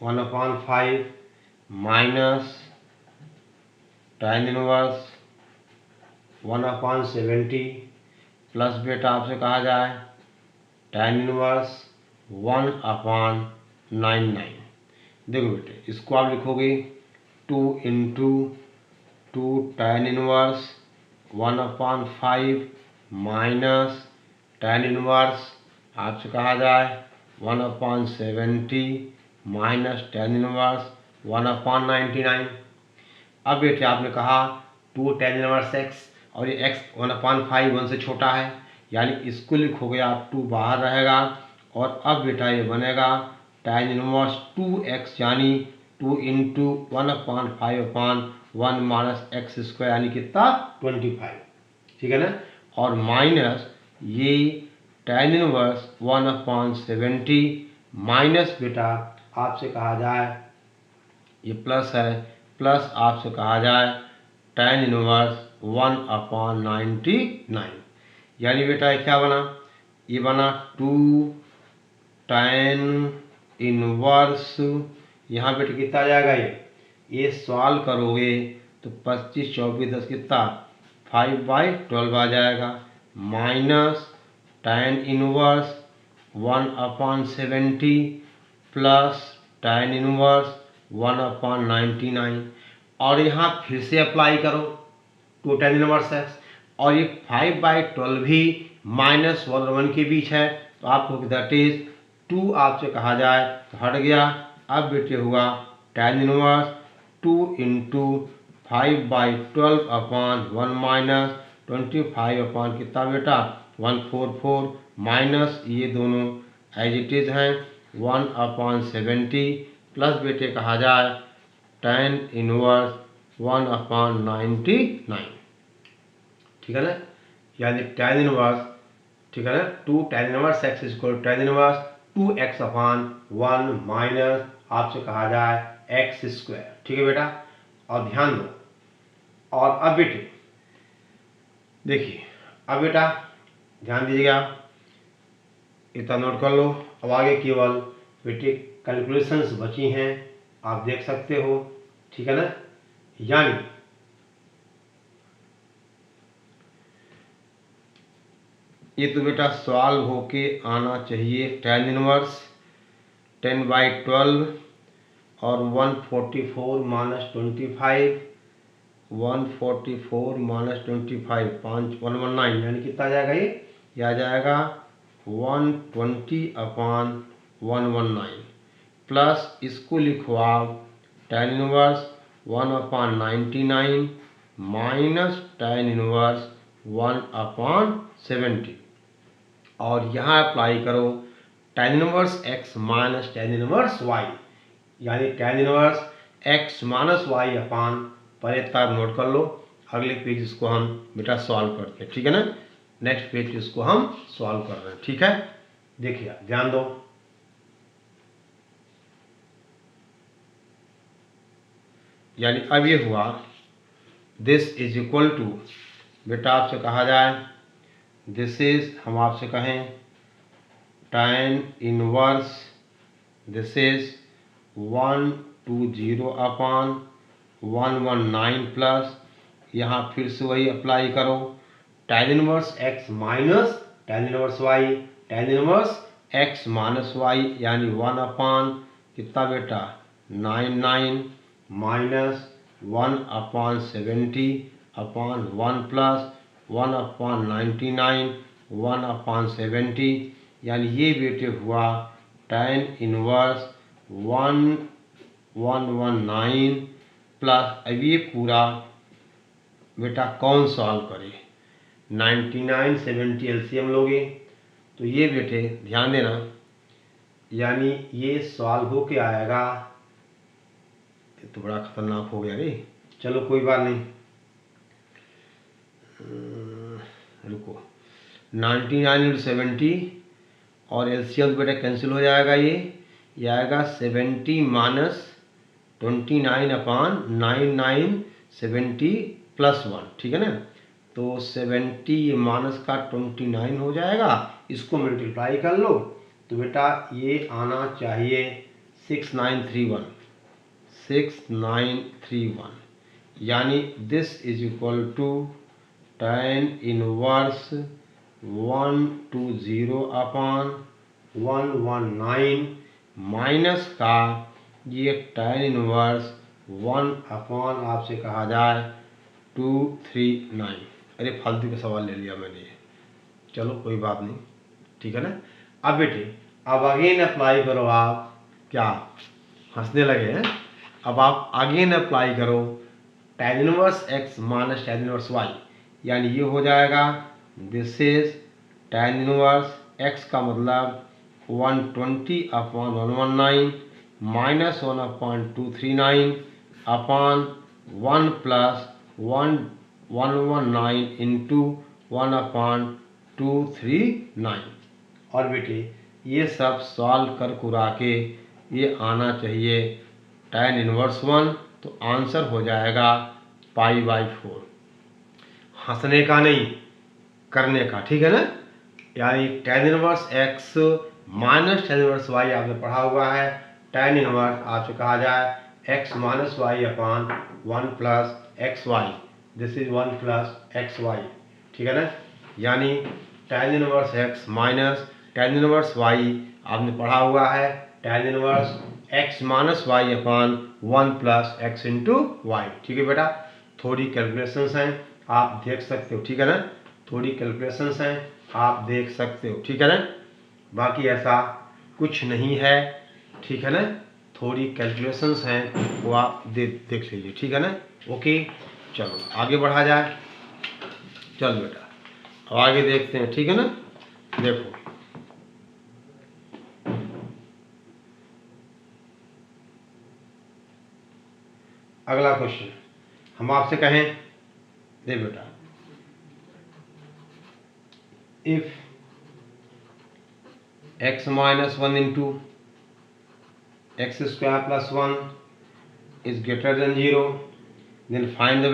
1/5 minus tan inverse 1/70 plus बेटा आपसे कहा जाए tan इनवर्स 1/99। देखो बेटे इसको आप लिखोगे 2 into 2 tan inverse 1/5 minus tan inverse आपसे कहा जाए 1/70 माइनस tan इनवर्स 1/99। अब बेटे आपने कहा 2 tan इनवर्स x और ये x 1/5 1 से छोटा है, यानी इसको लिखोगे आप 2 बाहर रहेगा, और अब बेटा ये बनेगा tan इनवर्स 2x यानी 2 इंटू 1/5/1 माइनस एक्स स्क्वायर यानी कितना 25, ठीक है ना। और माइनस ये tan इनवर्स 1/70 माइनस बेटा आपसे कहा जाए ये प्लस है, प्लस आपसे कहा जाए tan इनवर्स 1/99, यानी बेटा ये क्या बना, ये बना 2 tan इनवर्स, यहाँ बेटा कितना आ जाएगा, ये सॉल्व करोगे तो 25 24 10 कितना 5/12 आ जाएगा, minus tan inverse 1/70 plus tan inverse 1/99, और यहाँ फिर से अप्लाई करो 2 tan इनवर्स एक्स, और ये 5/12 भी -1 और 1 के बीच है, तो आपको दैट इज 2 आपसे कहा जाए तो हट गया, अब बेटे हुआ tan inverse 2 into 5/12 upon 1 minus 25 upon कितना बेटा 144 माइनस ये दोनों एज इट इज हैं 1/70 प्लस बेटे कहा जाए tan इनवर्स 1/99। ठीक है ना, यानी tan इनवर्स, ठीक है ना, 2 tan inverse x equal tan inverse 2x upon 1 minus आपसे कहा जाए x स्क्वायर। ठीक है बेटा, और ध्यान दो, और अब बेटे देखिए, अब बेटा ध्यान दीजिएगा, इतना नोट कर लो। अब आगे केवल बेटे कैलकुलेशंस बची हैं, आप देख सकते हो। ठीक है ना, यानी ये तो बेटा सॉल्व होके आना चाहिए। tan इनवर्स 10/12 और 144 माइनस 25, 144 माइनस 25 119, यानी कितना आ जाएगा ये आ जाएगा 120 अपॉन 119 प्लस इसको लिखो आप tan inverse 1/99 minus tan inverse 1/70 और यहाँ अप्लाई करो tan inverse x minus tan inverse y, यानी tan inverse x minus y अपान, पहले तब नोट कर लो, अगले पेज इसको हम बेटा सॉल्व करते हैं। ठीक है ना, नेक्स्ट पेज इसको हम सॉल्व कर रहे हैं। ठीक है, देखिए ध्यान दो, यानी अब ये हुआ दिस इज इक्वल टू, बेटा आपसे कहा जाए दिस इज, हम आपसे कहें tan inverse, this is 120 upon 119 plus, यहाँ फिर से वही अप्लाई करो tan inverse x minus tan inverse y, tan inverse x minus y यानी 1 अपॉन कितना बेटा 99 माइनस 1/70 अपॉन 1 प्लस 1/99 1/70, यानी ये बेटे हुआ tan इनवर्स 119 प्लस, अब ये पूरा बेटा कौन सॉल्व करे, 99 70 एलसीएम लोगे तो ये बेटे ध्यान देना, यानी ये सॉल्व हो के आएगा, तो बड़ा खतरनाक हो गया रे, चलो कोई बात नहीं, रुको 99 इंटू 70 और एलसीएम बेटा कैंसिल हो जाएगा, ये आएगा 70 माइनस 29 अपॉन 9970 प्लस 1। ठीक है ना, तो 70 माइनस का 29 हो जाएगा, इसको मल्टीप्लाई कर लो तो बेटा ये आना चाहिए 6931, 6931, यानी this is equal to tan inverse 120 upon 119 minus का ये tan इनवर्स 1 अपॉन आपसे कहा जाए 239। अरे फालतू का सवाल ले लिया मैंने, चलो कोई बात नहीं। ठीक है ना, अब बेटे अब अगेन अप्लाई करो, आप क्या हंसने लगे हैं, अब आप अगेन अप्लाई करो tan inverse x minus tan inverse y, यानी ये हो जाएगा this is tan inverse x का मतलब 120 upon 119 minus 1/239 upon 1 plus 119 into 1/239, और बेटे ये सब सॉल्व कर कुरा के ये आना चाहिए tan इनवर्स 1, तो आंसर हो जाएगा π/4। हंसने का नहीं, करने का। ठीक है ना, यानी tan inverse x minus tan inverse y आपने पढ़ा हुआ है, tan इनवर्स आपसे कहा जाए x minus y upon 1 plus x y, this is 1 plus x y. ठीक है ना, यानी tan inverse x minus tan inverse y आपने पढ़ा हुआ है tan inverse x minus y upon 1 plus x into y. ठीक है बेटा, थोड़ी कैलकुलेशंस हैं, आप देख सकते हो। ठीक है ना, थोड़ी कैलकुलेशंस हैं, आप देख सकते हो। ठीक है ना, बाकी ऐसा कुछ नहीं है। ठीक है ना, थोड़ी कैलकुलेशंस हैं वो आप देख लीजिए, ठीक है ना। ओके, चलो आगे बढ़ा जाए। चल बेटा अब आगे देखते हैं, ठीक है ना। देखो अगला क्वेश्चन हम आपसे कहें, दे बेटा, if x minus 1 into x square plus 1 is greater than 0, then find the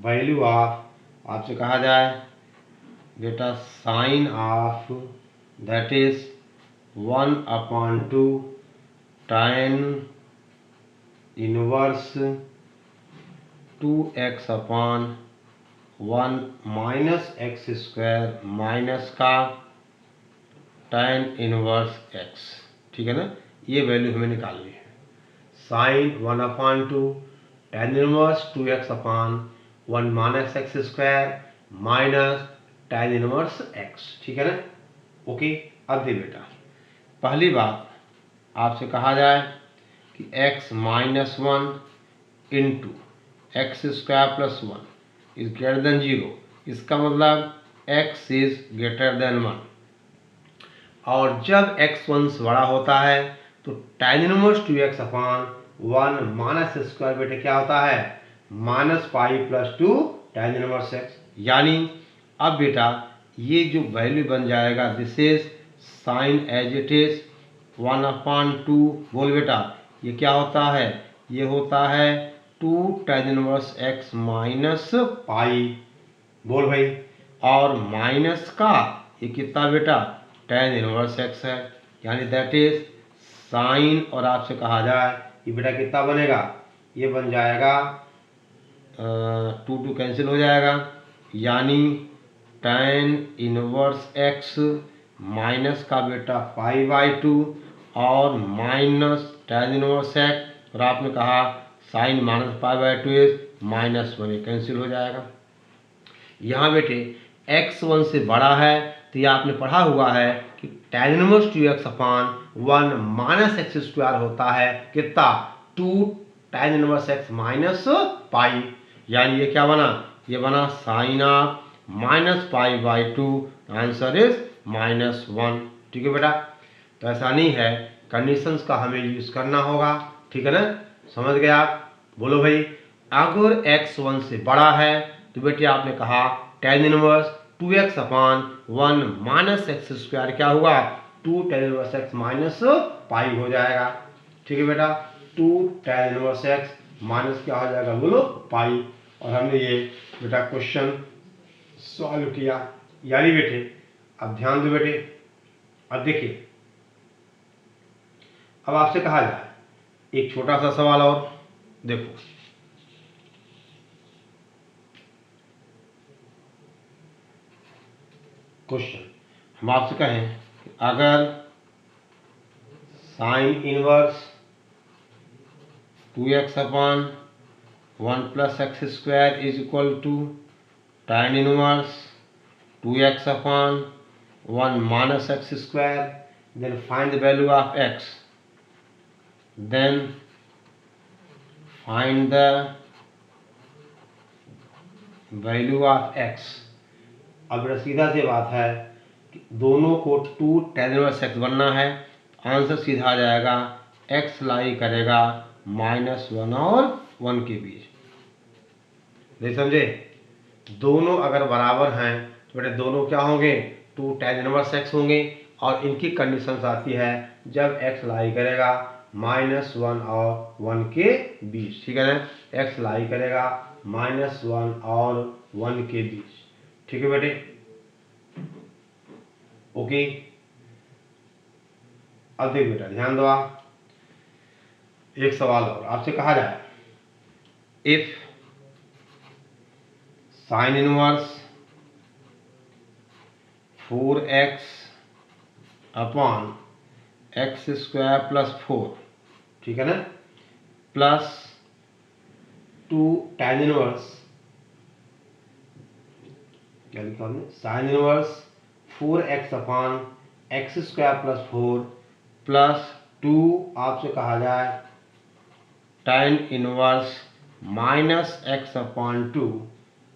value of आपसे कहा जाए बेटा sine of that is 1/2 tan inverse 2x/1 minus x square minus का tan इनवर्स x, ठीक है ना। ये वैल्यू हमें निकालनी है। Sine 1/2 tan inverse 2x/1 minus x square minus tan inverse x, ठीक है ना। ओके, अब दे बेटा, पहली बात आपसे कहा जाए कि x minus 1 into x square plus 1 is greater than 0, इसका मतलब x इज ग्रेटर देन 1, और जब x 1 से बड़ा होता है तो tan inverse 2x/1 minus square बेटे क्या होता है minus pi plus 2 tan inverse x। यानी अब बेटा ये जो वैल्यू बन जाएगा this is sine as it is 1/2, बोल बेटा ये क्या होता है, ये होता है 2 tan इनवर्स x माइनस पाई, बोल भाई, और माइनस का ये कितना बेटा tan इनवर्स x है, यानी दैट इज साइन, और आपसे कहा जाए ये बेटा कितना बनेगा, ये बन जाएगा 2 कैंसिल हो जाएगा, यानी tan इनवर्स x माइनस का बेटा पाई/2 और माइनस tan इनवर्स x, और आपने कहा साइन माइनस पाई/2 इज -1, ये कैंसिल हो जाएगा। यहाँ बेटे x 1 से बड़ा है तो ये आपने पढ़ा हुआ है कि tan inverse 2x/1 minus x square होता है कितना 2 tan inverse x minus pi, यानी ये क्या बना, ये बना साइन ऑफ माइनस पाई/2, आंसर इज -1, ठीक है बेटा। तो ऐसा नहीं है, कंडीशंस का हमें यूज करना होगा, ठीक है ना, समझ गए आप। बोलो भाई, अगर x 1 से बड़ा है तो बेटे आपने कहा tan inverse 2x/1 minus x square क्या हुआ 2 tan इनवर्स x माइनस पाई हो जाएगा, ठीक है बेटा। 2 tan इनवर्स x माइनस क्या हो जाएगा बोलो पाई, और हमने ये बेटा क्वेश्चन सॉल्व किया। यानी बेटे अब ध्यान दो बेटे, अब देखिए अब आपसे कहा जाए एक छोटा सा सवाल और, देखो क्वेश्चन हम आपसे कहें अगर sine inverse 2x/1 plus x square is equal to tan inverse 2x/1 minus x square, then find the value of x, then find the value of x। अब सीधा सी बात है कि दोनों को 2 tan इनवर्स x बनना है, आंसर सीधा आ जाएगा x लाई करेगा -1 और 1 के बीच, नहीं समझे। दोनों अगर बराबर हैं तो बेटे दोनों क्या होंगे 2 tan इनवर्स x होंगे, और इनकी कंडीशंस आती है जब x लाई करेगा -1 और 1 के बीच, ठीक है ना, x लाई करेगा -1 और 1 के बीच, ठीक है बेटे। ओके, अब देख बेटा ध्यान दो आप, एक सवाल और आपसे कहा जाए if sign inverse 4x upon x square plus 4, ठीक है ना, प्लस 2 tan इनवर्स क्या लिखा हमने, sine inverse 4x upon x square plus 4 plus 2 आपसे कहा जाए tan inverse minus x upon 2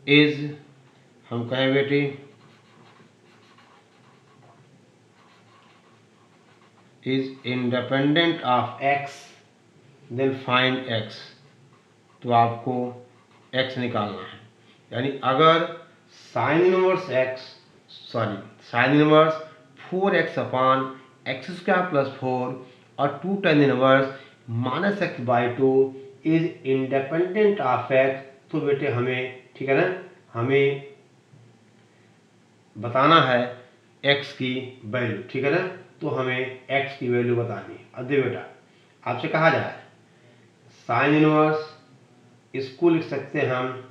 is, हम कहें बेटी is independent of x, then find x। तो आपको x निकालना है, यानी अगर sine inverse sine inverse 4x upon x square plus 4 और 2 tan inverse minus x by 2 is independent of x, तो बेटे हमें, ठीक है ना, हमें बताना है x की वैल्यू, ठीक है ना, तो हमें x की वैल्यू बतानी है। अब देखिए बेटा, आपसे कहा जाए साइन इनवर्स, इसको लिख सकते हैं हम,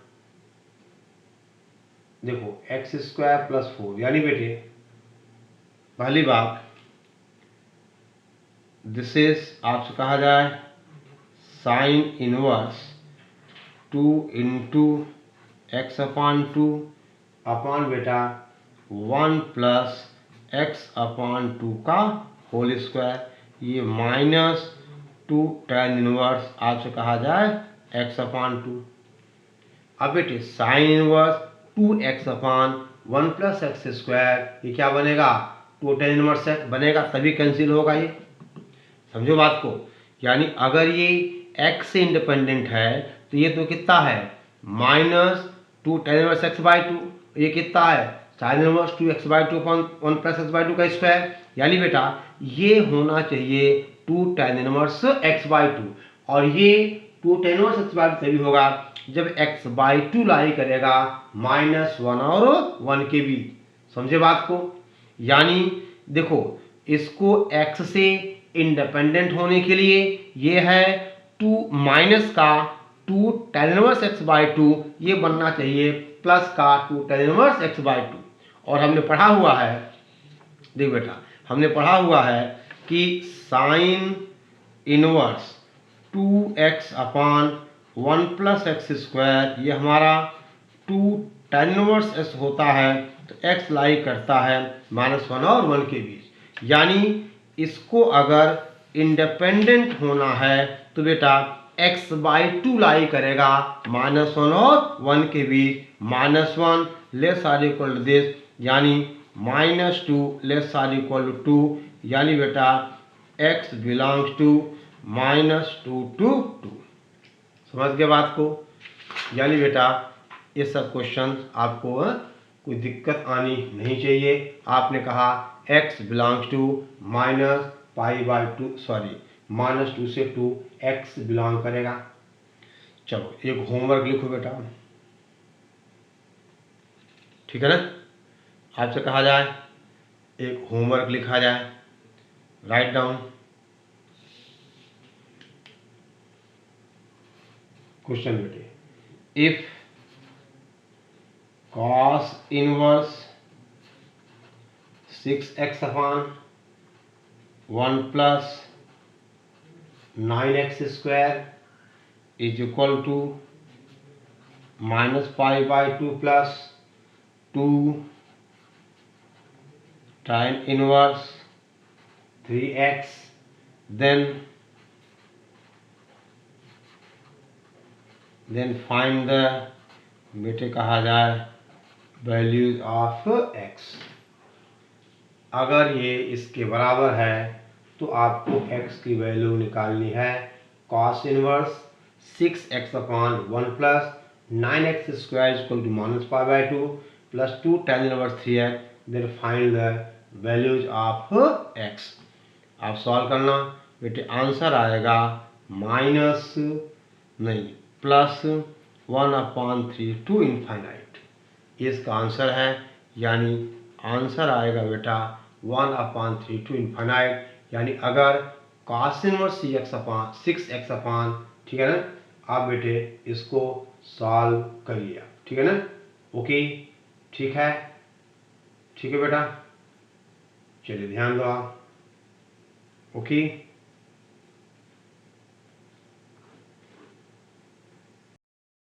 देखो एक्स स्क्वायर प्लस 4, यानी बेटे पहली बात दिस इज, आपसे कहा जाए sine inverse 2 into x upon 2 अपान बेटा 1 प्लस एक्स अपान 2 का होल स्क्वायर, ये माइनस 2 tan इनवर्स आपसे कहा जाए एक्स अपान 2। अब बेटे sign inverse 2x upon 1 plus x square, ये क्या बनेगा, 2 tan इनवर्स एक्स बनेगा, तभी कैंसिल होगा ये, समझो बात को। यानी अगर ये x से इंडिपेंडेंट है तो ये तो कितना है minus 2 tan inverse x by 2, ये कितना है sign inverse 2x by 2 upon 1 plus x by 2 का स्क्वायर, यानी बेटा ये होना चाहिए 2 tan इनवर्स एक्स बाई 2, और ये 2 tan इनवर्स एक्स बाई 2 तभी होगा जब x बाई 2 लाई करेगा -1 और 1 के बीच, समझे बात को। यानी देखो इसको x से इंडिपेंडेंट होने के लिए ये है 2 माइनस का 2 tan इनवर्स एक्स बाई 2, ये बनना चाहिए प्लस का 2 tan इनवर्स एक्स बाई 2। और हमने पढ़ा हुआ है, देख बेटा हमने पढ़ा हुआ है कि sign inverse 2x upon 1 plus x square, ये हमारा 2 tan इनवर्स x होता है, तो x लाई करता है -1 और 1 के बीच। यानी इसको अगर इंडिपेंडेंट होना है तो बेटा x बाई 2 लाई करेगा -1 और 1 के बीच, -1 less or equal to this, यानी -2 लेस आर इक्वल टू 2, यानी बेटा x बिलोंग्स टू -2 to 2। समझ गए बात को। यानी बेटा ये सब क्वेश्चन आपको कोई दिक्कत आनी नहीं चाहिए। आपने कहा x बिलोंग्स टू -2 से 2 x बिलोंग करेगा। चलो एक होमवर्क लिखो बेटा, ठीक है ना, आपसे कहा जाए एक होमवर्क लिखा जाए, राइट डाउन क्वेश्चन बेटे, if cos inverse 6x upon 1 plus 9x square is equal to -π/2 plus 2 tan inverse 3x, then find the, बेटे कहा जाए वैल्यूज ऑफ x। अगर ये इसके बराबर है तो आपको x की वैल्यू निकालनी है। cos inverse 6x upon 1 plus 9x square equal to -π/2 plus 2 tan inverse 3x, then find the values of x। आप सॉल्व करना बेटे, आंसर आएगा +1/3 टू इनफाइनाइट, ये इसका आंसर है। यानी आंसर आएगा बेटा 1/3 टू इनफाइनाइट। यानी अगर cos इनवर्स 6x अपान, ठीक है ना, आप बेटे इसको सॉल्व करिए, ठीक है ना, ओके, ठीक है बेटा, चलिए ध्यान दो आप, ओके।